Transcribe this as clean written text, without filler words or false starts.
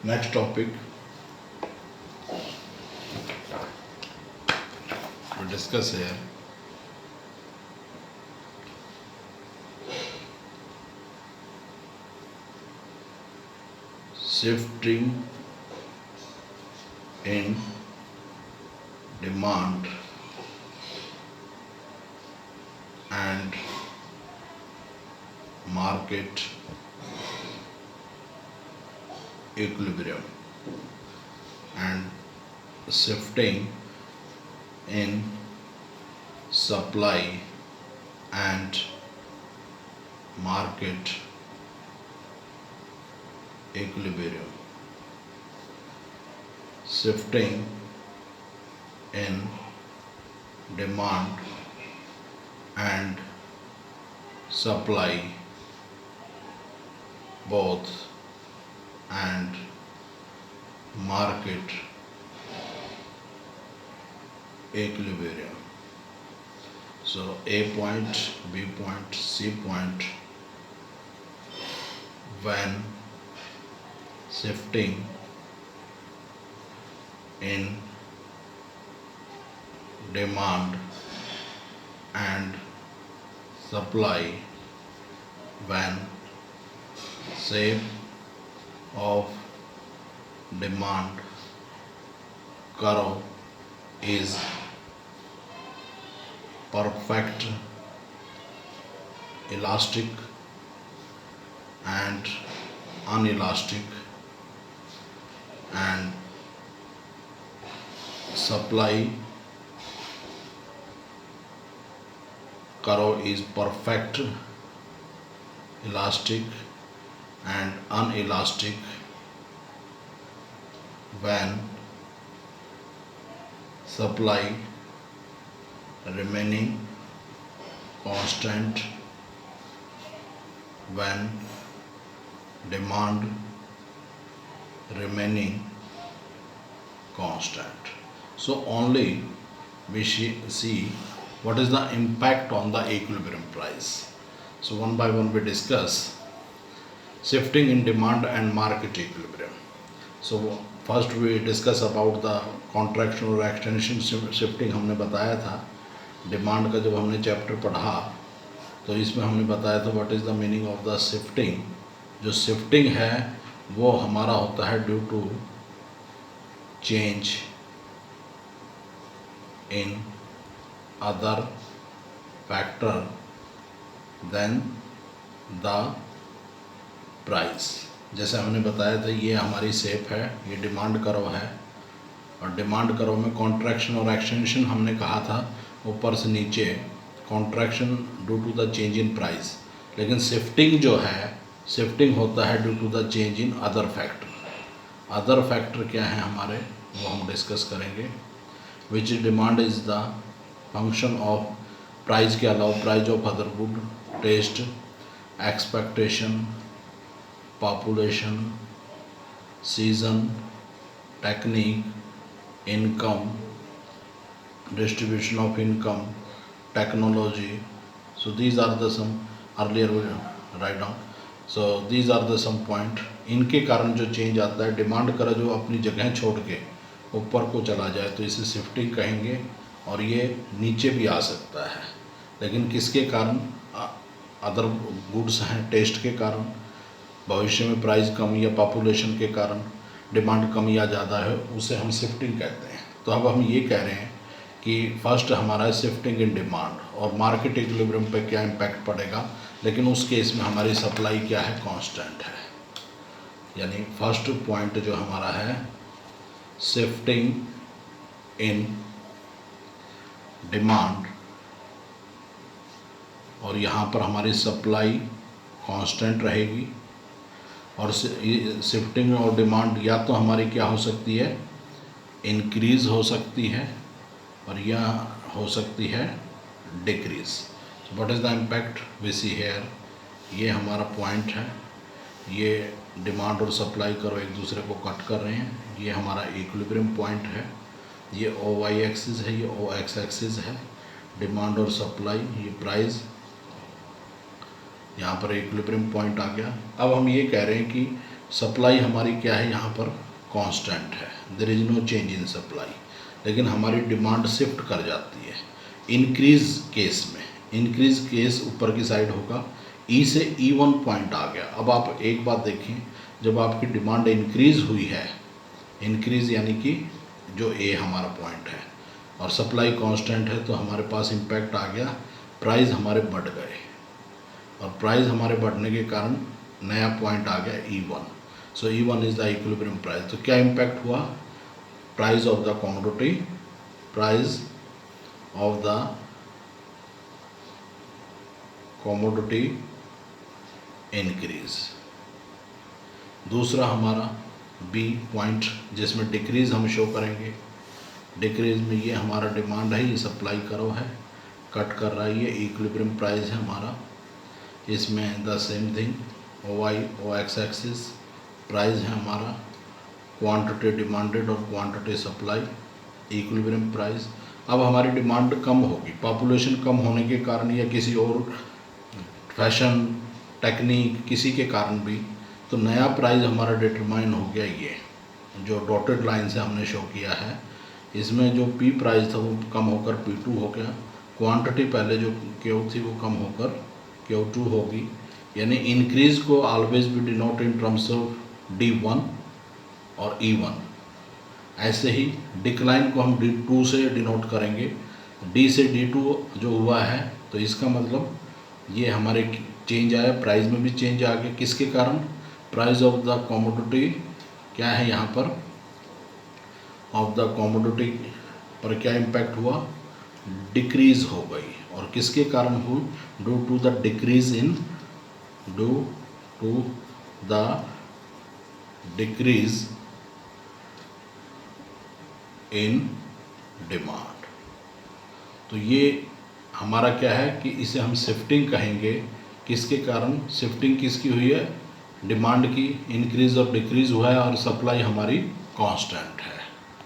Next topic we discuss here shifting in demand and market equilibrium and shifting in supply and market equilibrium. Shifting in demand and supply both and market equilibrium. So A point, B point, C point, when shifting in demand and supply, when shape of demand curve is perfect, elastic and unelastic, and supply curve is perfect, elastic and unelastic, when supply remaining constant, when demand remaining constant. So only we see what is the impact on the equilibrium price. So one by one we discuss shifting in demand and market equilibrium. So first we discuss about the contraction और extension shifting हमने बताया था. Demand का जब हमने chapter पढ़ा तो इसमें हमने बताया था what is the meaning of the shifting. जो शिफ्टिंग है वो हमारा होता है due to change in other factor than the price. जैसे हमने बताया था ये हमारी शेप है, ये डिमांड कर्व है और डिमांड कर्व में कॉन्ट्रैक्शन और एक्सटेंशन हमने कहा था ऊपर से नीचे. Contraction due to the change in price, लेकिन शिफ्टिंग जो है शिफ्टिंग होता है due to the change in other factor. Other factor क्या है हमारे वो हम डिस्कस करेंगे. Which demand is the function of price के अलावा price of other good, taste, expectation, population, season, technique, income, distribution of income, technology. So these are the some earlier we write down. So these are the some point. इनके कारण जो change आता है, demand करा जो अपनी जगह छोड़ के ऊपर को चला जाए तो इसे शिफ्टिंग कहेंगे और ये नीचे भी आ सकता है. लेकिन किसके कारण? अदर गुड्स हैं, टेस्ट के कारण, भविष्य में प्राइस कम या पॉपुलेशन के कारण डिमांड कम या ज़्यादा है, उसे हम शिफ्टिंग कहते हैं. तो अब हम ये कह रहे हैं कि फर्स्ट हमारा है शिफ्टिंग इन डिमांड और मार्केट इक्विलिब्रियम पे क्या इम्पैक्ट पड़ेगा, लेकिन उस केस में हमारी सप्लाई क्या है, कांस्टेंट है. यानी फर्स्ट पॉइंट जो हमारा है शिफ्टिंग इन डिमांड और यहाँ पर हमारी सप्लाई कांस्टेंट रहेगी. और शिफ्टिंग और डिमांड या तो हमारी क्या हो सकती है, इंक्रीज हो सकती है और या हो सकती है decrease. What is the impact we see here. ये हमारा पॉइंट है, ये डिमांड और सप्लाई करो एक दूसरे को कट कर रहे हैं. ये हमारा इक्विलिब्रियम पॉइंट है. ये ओ वाई एक्सिस है, ये ओ एक्स एक्सिस है. डिमांड और सप्लाई, ये प्राइस, यहाँ पर इक्विलिब्रियम पॉइंट आ गया. अब हम ये कह रहे हैं कि सप्लाई हमारी क्या है यहाँ पर कांस्टेंट है, there is no change in supply, लेकिन हमारी डिमांड शिफ्ट कर जाती है इंक्रीज केस में। इंक्रीज केस ऊपर की साइड होगा, ई से E1 पॉइंट आ गया। अब आप एक बात देखिए, जब आपकी डिमांड इंक्रीज हुई है, इंक्रीज यानी कि जो ए हमारा पॉइंट है और सप्लाई कांस्टेंट है, तो हमारे पास इम्पैक्ट आ गया, प्राइस हमारे बढ़ गए और प्राइस हमारे बढ़ने के कारण नया पॉइंट आ गया E1। So E1 is the equilibrium price. तो क्या इम्पैक्ट हुआ, price of the commodity, price of the commodity increase. दूसरा हमारा बी पॉइंट जिसमें डिक्रीज हम शो करेंगे, डिक्रीज में ये हमारा डिमांड है, ये सप्लाई करो है, कट कर रहा है, ये इक्विलिब्रियम प्राइस है हमारा। इसमें the same thing, OY OX axis price है हमारा, क्वांटिटी डिमांडेड और क्वांटिटी सप्लाई, इक्विलिब्रियम प्राइस। अब हमारी डिमांड कम होगी, पॉपुलेशन कम होने के कारण या किसी और फैशन टेक्निक किसी के कारण भी, तो नया प्राइस हमारा डिटरमाइन हो गया। ये जो डॉटेड लाइन से हमने शो किया है, इसमें जो P प्राइस था वो कम होकर P2 हो गया, क्वांटिटी पहले जो Q थी वो कम होकर Q2 होगी। यानी इंक्रीज को ऑलवेज भी denote in terms of D1 और E1। ऐसे ही डिक्लाइन को हम D2 से डिनोट करेंगे, D से D2 जो हुआ है, तो इसका मतलब ये हमारे चेंज आया, प्राइस में भी चेंज आ गया। किसके कारण, प्राइस ऑफ द कमोडिटी क्या है यहाँ पर, ऑफ द कमोडिटी पर क्या इम्पैक्ट हुआ, डिक्रीज हो गई। और किसके कारण हुई, due to the decrease in, due to the decrease in demand. तो ये हमारा क्या है कि इसे हम शिफ्टिंग कहेंगे। किसके कारण शिफ्टिंग किसकी हुई है, डिमांड की, इंक्रीज और डिक्रीज हुआ है और सप्लाई हमारी कांस्टेंट है।